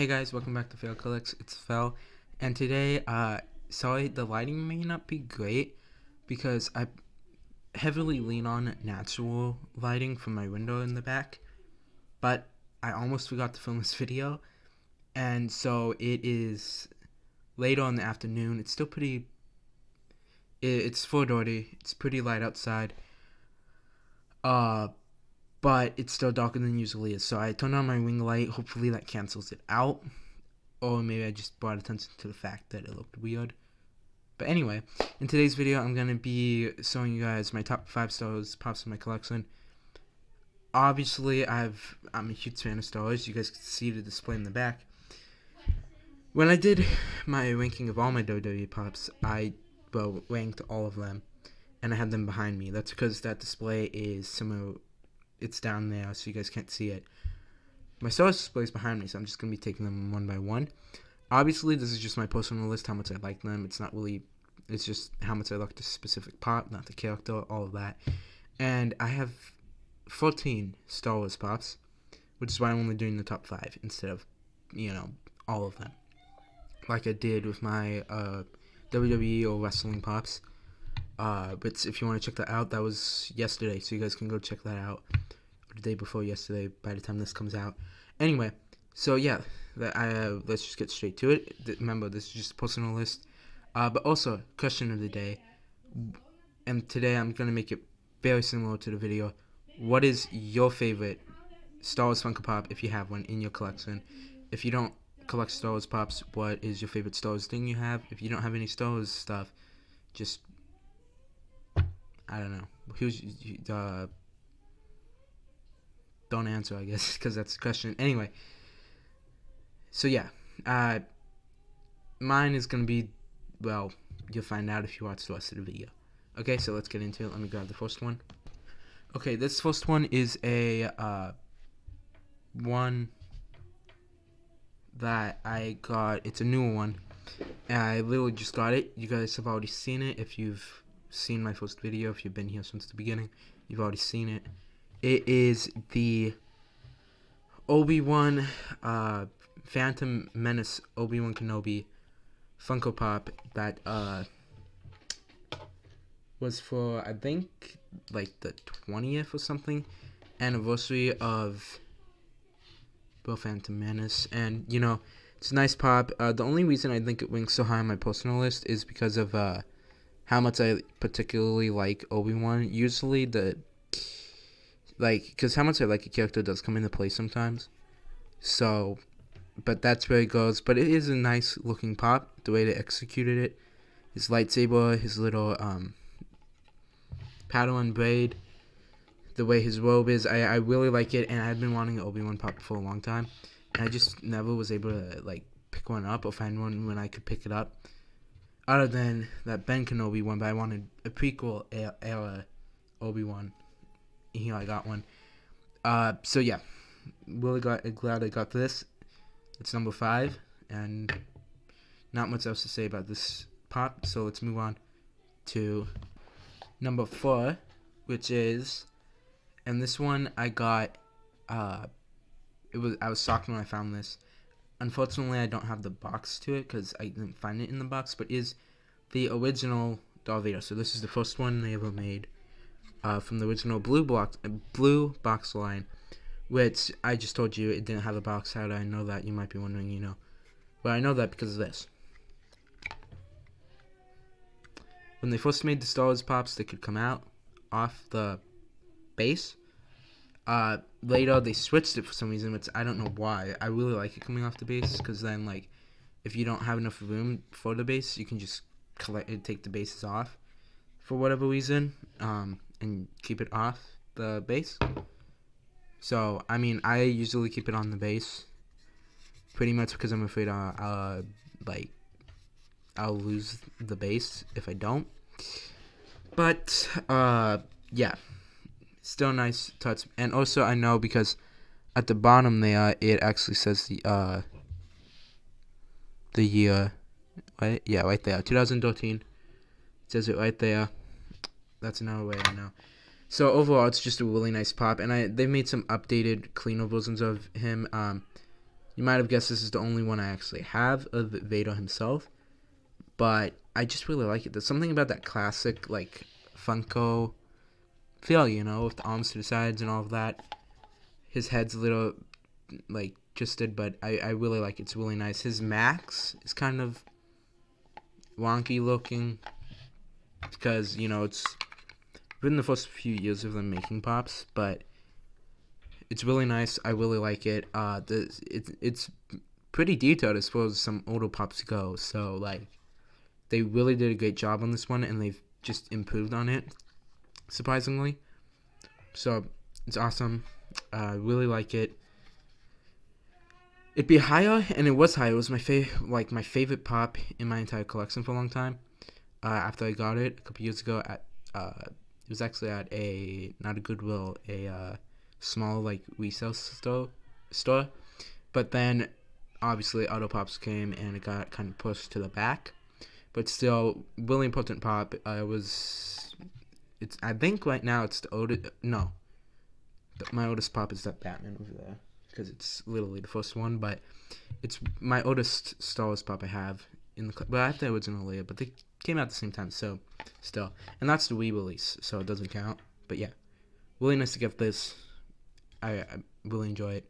Hey guys, welcome back to Fail Collects. It's Fel, and today, sorry, the lighting may not be great because I heavily lean on natural lighting from my window in the back, but I almost forgot to film this video, and so it is later in the afternoon. It's still pretty, it's 4:30. It's pretty light outside, but it's still darker than it usually is. So I turned on my ring light. Hopefully that cancels it out. Or maybe I just brought attention to the fact that it looked weird. But anyway, in today's video, I'm going to be showing you guys my top 5 Star Wars pops in my collection. Obviously, I'm a huge fan of Star Wars. You guys can see the display in the back. When I did my ranking of all my WWE pops, I ranked all of them, and I had them behind me. That's because that display is similar. It's down there, so you guys can't see it. My Star Wars display is behind me, so I'm just going to be taking them one by one. Obviously, this is just my personal list, how much I like them. It's just how much I like the specific pop, not the character, all of that. And I have 14 Star Wars pops, which is why I'm only doing the top 5 instead of, all of them. Like I did with my WWE or wrestling pops. But if you want to check that out, that was yesterday, so you guys can go check that out. Or the day before yesterday, by the time this comes out. Anyway, so yeah, let's just get straight to it. Remember, this is just a personal list. But also, question of the day. And today I'm going to make it very similar to the video. What is your favorite Star Wars Funko Pop, if you have one, in your collection? If you don't collect Star Wars Pops, what is your favorite Star Wars thing you have? If you don't have any Star Wars stuff, just, I don't know. Don't answer, I guess, because that's the question. Anyway, so yeah, mine is going to be, well, you'll find out if you watch the rest of the video. Okay, so let's get into it. Let me grab the first one. Okay, this first one is a one that I got. It's a newer one. I literally just got it. You guys have already seen it. If you've seen my first video, if you've been here since the beginning, you've already seen it. It is the Obi-Wan Phantom Menace Obi-Wan Kenobi Funko Pop that was for, I think, like the 20th or something anniversary of Phantom Menace. And, it's a nice pop. The only reason I think it ranks so high on my personal list is because of how much I particularly like Obi-Wan. Usually because how much I like a character does come into play sometimes. So, but that's where it goes. But it is a nice looking pop, the way they executed it. His lightsaber, his little Padawan braid, the way his robe is. I really like it, and I've been wanting an Obi-Wan pop for a long time. And I just never was able to, pick one up or find one when I could pick it up. Other than that Ben Kenobi one, but I wanted a prequel era Obi-Wan. Here I got one. So yeah, really glad I got this. It's number 5, and not much else to say about this pop. So let's move on to number 4, which is, and this one I got. I was shocked when I found this. Unfortunately, I don't have the box to it because I didn't find it in the box. But is the original Darth Vader. So this is the first one they ever made. From the original blue box line, which I just told you it didn't have a box. How did I know that? You might be wondering, Well, I know that because of this. When they first made the Star Wars Pops, they could come out off the base. Later, they switched it for some reason, which I don't know why. I really like it coming off the base, because then, if you don't have enough room for the base, you can just take the bases off for whatever reason. And keep it off the base. So, I usually keep it on the base, pretty much because I'm afraid I'll lose the base if I don't. But, yeah, still nice touch. And also, I know because at the bottom there, it actually says the year, right? Yeah, right there, 2013. It says it right there. That's another way I know. So overall, it's just a really nice pop, and they've made some updated, cleaner versions of him. You might have guessed this is the only one I actually have of Vader himself, but I just really like it. There's something about that classic, like, Funko feel, you know, with the arms to the sides and all of that. His head's a little, like, twisted, but I really like it. It's really nice. His Max is kind of wonky looking because, you know, it's been the first few years of them making Pops, but it's really nice. I really like it. It's pretty detailed as far as some older Pops go, so, like, they really did a great job on this one, and they've just improved on it, surprisingly. So, it's awesome. I really like it. It'd be higher, and it was higher. It was my favorite Pop in my entire collection for a long time. After I got it a couple years ago it was actually at not a Goodwill, a small, like, resale store. But then, obviously, Auto Pops came, and it got kind of pushed to the back. But still, really important Pop. I think right now it's the oldest. No, my oldest Pop is that Batman over there, because it's literally the first one. But it's my oldest Star Wars Pop I have in the. But I have the original Leia, but they came out at the same time, so still. And that's the Wii release, so it doesn't count. But yeah, really nice to get this. I really enjoy it.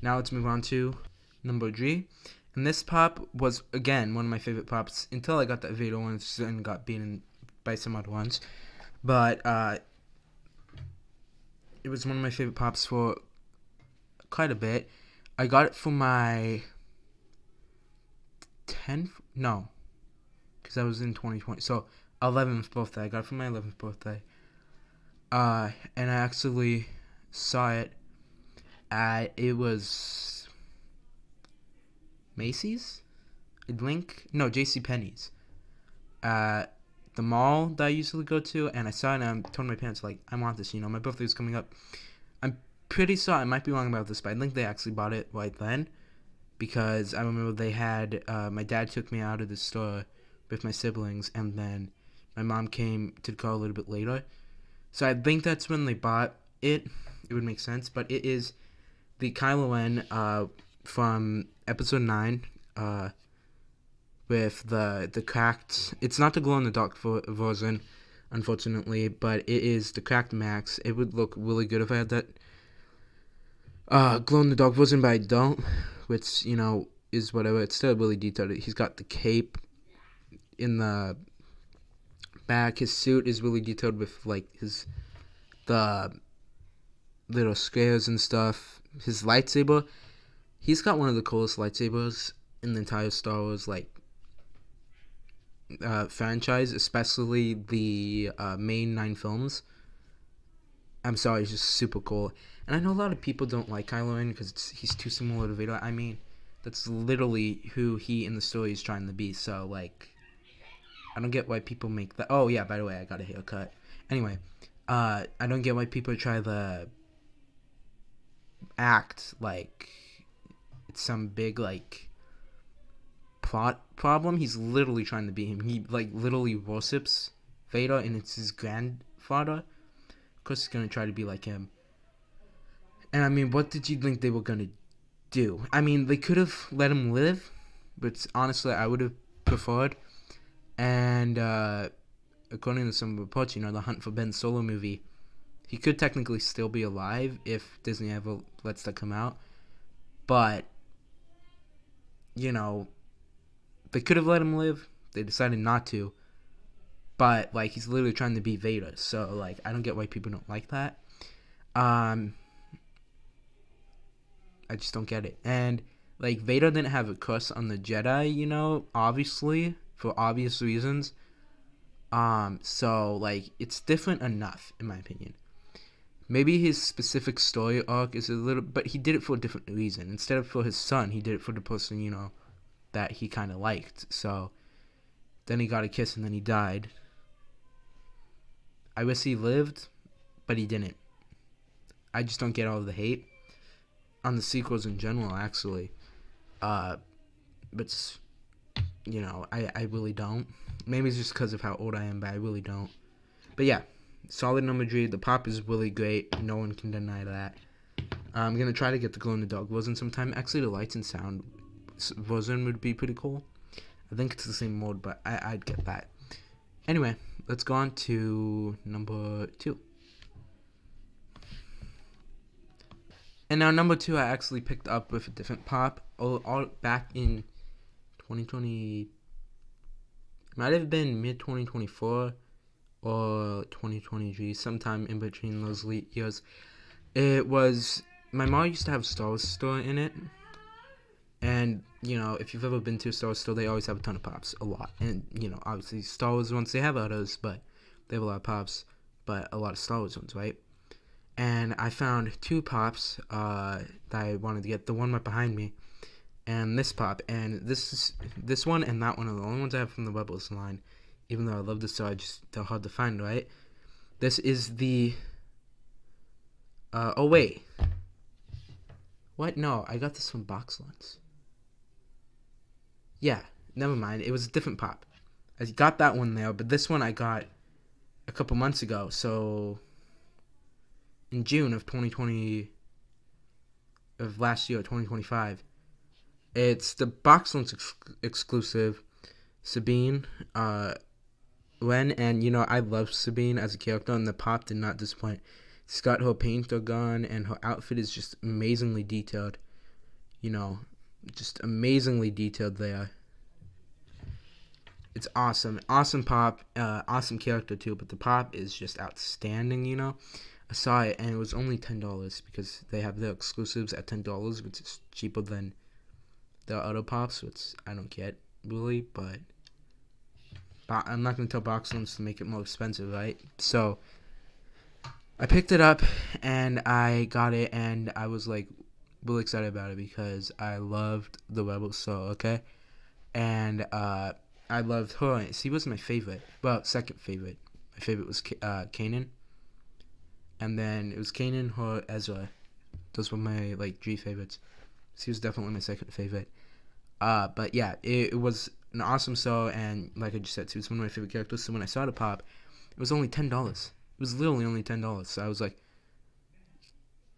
Now let's move on to number 3. And this Pop was, again, one of my favorite Pops until I got the Vader ones and got beaten by some other ones. But it was one of my favorite Pops for quite a bit. I got it for my 10th? No. Because I was in 2020. So, 11th birthday. I got it for my 11th birthday. And I actually saw it it was Macy's? JCPenney's. At the mall that I usually go to, and I saw it, and I told my parents, like, I want this, you know, my birthday was coming up. I'm pretty sure, I might be wrong about this, but I think they actually bought it right then, because I remember they had, my dad took me out of the store with my siblings, and then my mom came to the car a little bit later. So I think that's when they bought it. It would make sense, but it is the Kylo Ren from Episode 9, with the cracked. It's not the glow-in-the-dark version, unfortunately, but it is the cracked Max. It would look really good if I had that glow-in-the-dark version, but I don't, which, you know, is whatever. It's still really detailed. He's got the cape in the back. His suit is really detailed with, like, the little squares and stuff. His lightsaber, he's got one of the coolest lightsabers in the entire Star Wars, like, franchise, especially the main 9 films. I'm sorry, it's just super cool. And I know a lot of people don't like Kylo Ren because he's too similar to Vader. I mean, that's literally who he in the story is trying to be. So, like, I don't get why people make that. Oh yeah, by the way, I got a haircut. Anyway, I don't get why people try to act like it's some big, like, plot problem. He's literally trying to be him. He, like, literally worships Vader, and it's his grandfather. Of course, he's gonna try to be like him. And I mean, what did you think they were gonna do? I mean, they could have let him live, but honestly, I would have preferred. And according to some reports, you know, the Hunt for Ben Solo movie, he could technically still be alive if Disney ever lets that come out. But, you know, they could have let him live. They decided not to. But, like, he's literally trying to be Vader. So, like, I don't get why people don't like that. I just don't get it. And, like, Vader didn't have a curse on the Jedi, you know, obviously, for obvious reasons. So, like, it's different enough, in my opinion. Maybe his specific story arc is a little, but he did it for a different reason. Instead of for his son, he did it for the person, you know, that he kind of liked. So, then he got a kiss and then he died. I wish he lived, but he didn't. I just don't get all of the hate on the sequels in general, actually. But, you know, I really don't. Maybe it's just because of how old I am, but I really don't. But yeah, solid number 3. The Pop is really great. No one can deny that. I'm gonna try to get the glow in the dark version sometime. Actually, the lights and sound version would be pretty cool. I think it's the same mode, but I'd get that. Anyway, let's go on to number 2. And now number 2, I actually picked up with a different pop. All back in 2020, might have been mid 2024 or 2023, sometime in between those years. It was, my mom used to have a Star Wars store in it. And, you know, if you've ever been to a Star Wars store, they always have a ton of pops, a lot. And, you know, obviously Star Wars ones, they have others, but they have a lot of pops, but a lot of Star Wars ones, right? And I found 2 pops that I wanted to get. The one right behind me, and this pop. And this one and that one are the only ones I have from the Rebels line. Even though I love this store, they're hard to find, right? This is the... oh, wait. What? No, I got this from Box Lunch. Yeah, never mind. It was a different pop. I got that one there, but this one I got a couple months ago. So... in June of 2020, of last year, 2025, it's the Box Lunch exclusive Sabine, Len, and you know I love Sabine as a character, and the pop did not disappoint. She's got her painter gun, and her outfit is just amazingly detailed. You know, just amazingly detailed there. It's awesome, awesome pop, awesome character too. But the pop is just outstanding. You know. I saw it and it was only $10 because they have their exclusives at $10, which is cheaper than the other pops, which I don't get really, but I'm not gonna tell Box Lunch to make it more expensive, right? So I picked it up and I got it, and I was like really excited about it because I loved the Rebel Soul, okay? And I loved her. She was my favorite, well, second favorite. My favorite was Kanan. And then it was Kanan, her, Ezra. Those were my, like, 3 favorites. She was definitely my second favorite. But yeah, it was an awesome show, and like I just said, she was one of my favorite characters. So when I saw the pop, it was only $10. It was literally only $10. So I was like,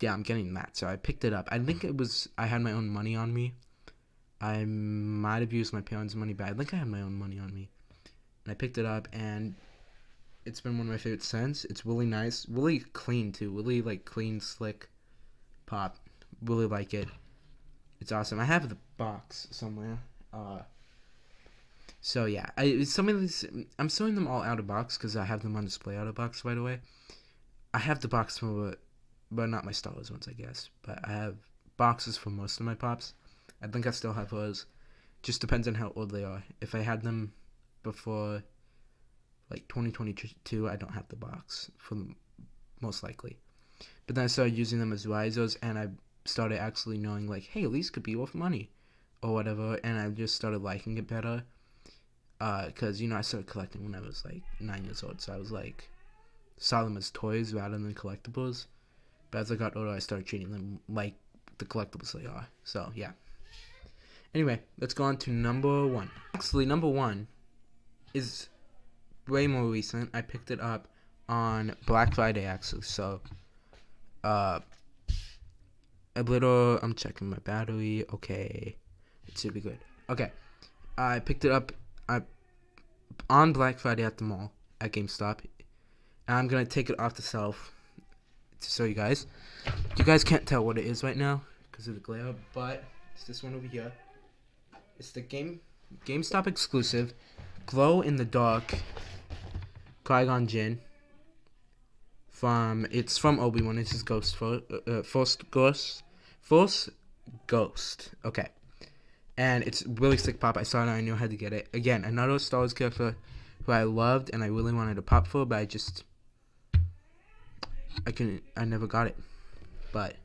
yeah, I'm getting that. So I picked it up. I think I had my own money on me. I might have used my parents' money, but I think I had my own money on me. And I picked it up, and it's been one of my favorites since. It's really nice, really clean too, really like clean, slick pop. Really like it. It's awesome. I have the box somewhere. So yeah, some of these I'm showing them all out of box because I have them on display out of box right away. I have the box for, but not my Star Wars ones, I guess. But I have boxes for most of my pops. I think I still have those. Just depends on how old they are. If I had them before, like 2022, I don't have the box for them, most likely. But then I started using them as risers, and I started actually knowing, like, hey, these could be worth money or whatever, and I just started liking it better. Because, you know, I started collecting when I was like 9 years old, so I was like, saw them as toys rather than collectibles. But as I got older, I started treating them like the collectibles they are. So yeah. Anyway, let's go on to number 1. Actually, number 1 is way more recent. I picked it up on Black Friday, actually. So, I'm checking my battery. Okay, it should be good. Okay, I picked it up on Black Friday at the mall at GameStop, and I'm gonna take it off the shelf to show you guys. You guys can't tell what it is right now because of the glare, but it's this one over here. It's the GameStop exclusive glow in the dark Qui-Gon Jinn. It's from Obi-Wan. It's his Force Ghost. Okay. And it's really sick pop. I saw it and I knew I had to get it. Again, another Star Wars character who I loved and I really wanted to pop for, but I never got it. But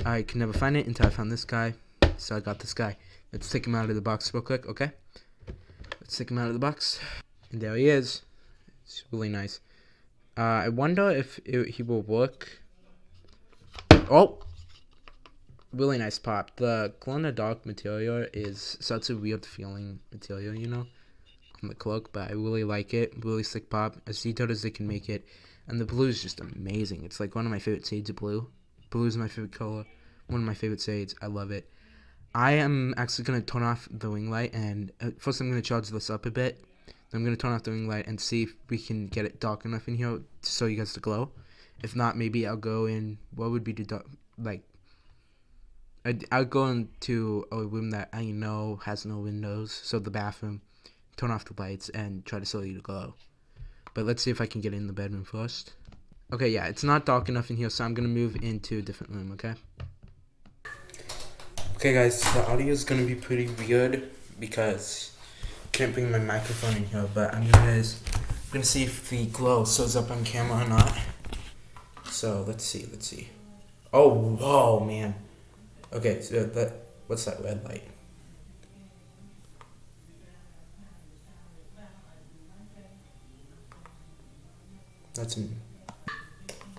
I could never find it until I found this guy. So I got this guy. Let's take him out of the box real quick, okay? Let's take him out of the box. And there he is. It's really nice. I wonder if he will work. Oh! Really nice pop. The glow-in-the-dark material is such a weird feeling material, you know, on the cloak, but I really like it. Really sick pop. As detailed as they can make it. And the blue is just amazing. It's like one of my favorite shades of blue. Blue is my favorite color. One of my favorite shades. I love it. I am actually going to turn off the ring light, and first I'm going to charge this up a bit. Then I'm going to turn off the ring light and see if we can get it dark enough in here to show you guys the glow. If not, maybe I'll go in, what would be the dark, like, I'll go into a room that I know has no windows, so the bathroom, turn off the lights, and try to show you the glow. But let's see if I can get in the bedroom first. Okay, yeah, it's not dark enough in here, so I'm going to move into a different room, okay? Okay, guys, the audio is going to be pretty weird because I can't bring my microphone in here, but I'm going to see if the glow shows up on camera or not. So, let's see. Oh, whoa, man. Okay, so what's that red light?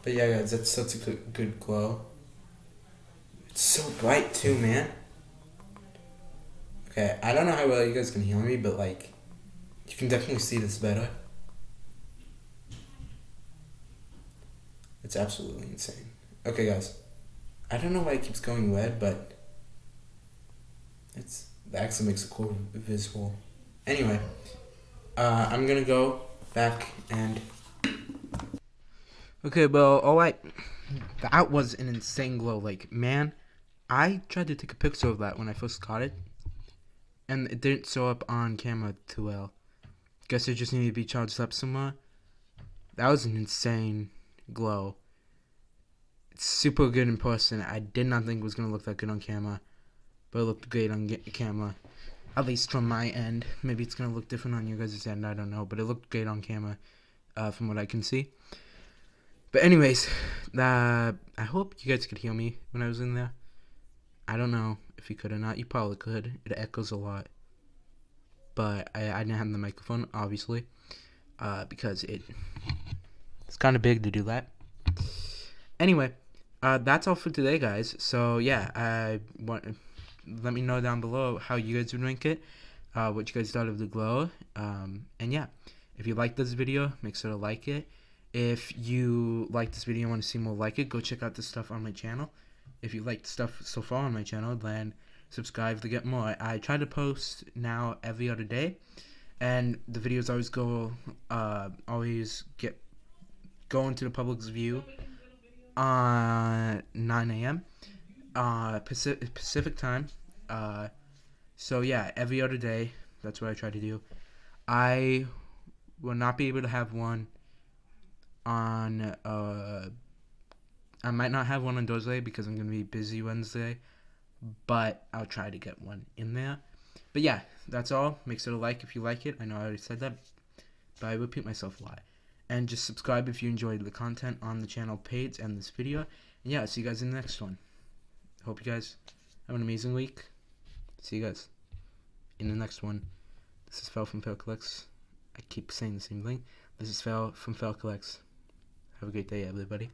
But yeah, guys, that's such a good glow. It's so bright too, man. Okay, I don't know how well you guys can hear me, but like, you can definitely see this better. It's absolutely insane. Okay, guys, I don't know why it keeps going red, but that actually makes a cool visual. Anyway, I'm gonna go back and. Okay, well, alright. That was an insane glow. Like, man, I tried to take a picture of that when I first got it, and it didn't show up on camera too well. Guess it just needed to be charged up somewhere. That was an insane glow. It's super good in person. I did not think it was going to look that good on camera, but it looked great on camera. At least from my end. Maybe it's going to look different on your guys' end, I don't know, but it looked great on camera from what I can see. But anyways, I hope you guys could hear me when I was in there. I don't know if you could or not. You probably could. It echoes a lot. But I didn't have the microphone, obviously, because it's kind of big to do that. Anyway, that's all for today, guys. So yeah, let me know down below how you guys would rank it, what you guys thought of the glow, and yeah, if you like this video, make sure to like it. If you like this video and want to see more like it, go check out the stuff on my channel. If you like stuff so far on my channel, then subscribe to get more. I try to post now every other day, and the videos always go into the public's view on 9 a.m. Pacific time. So yeah, every other day. That's what I try to do. I will not be able to have one on I might not have one on Thursday because I'm going to be busy Wednesday, but I'll try to get one in there. But yeah, that's all. Make sure to like if you like it. I know I already said that, but I repeat myself a lot. And just subscribe if you enjoyed the content on the channel page and this video. And yeah, I'll see you guys in the next one. Hope you guys have an amazing week. See you guys in the next one. This is Fel from Fel Collects. I keep saying the same thing. This is Fel from Fel Collects. Have a great day, everybody.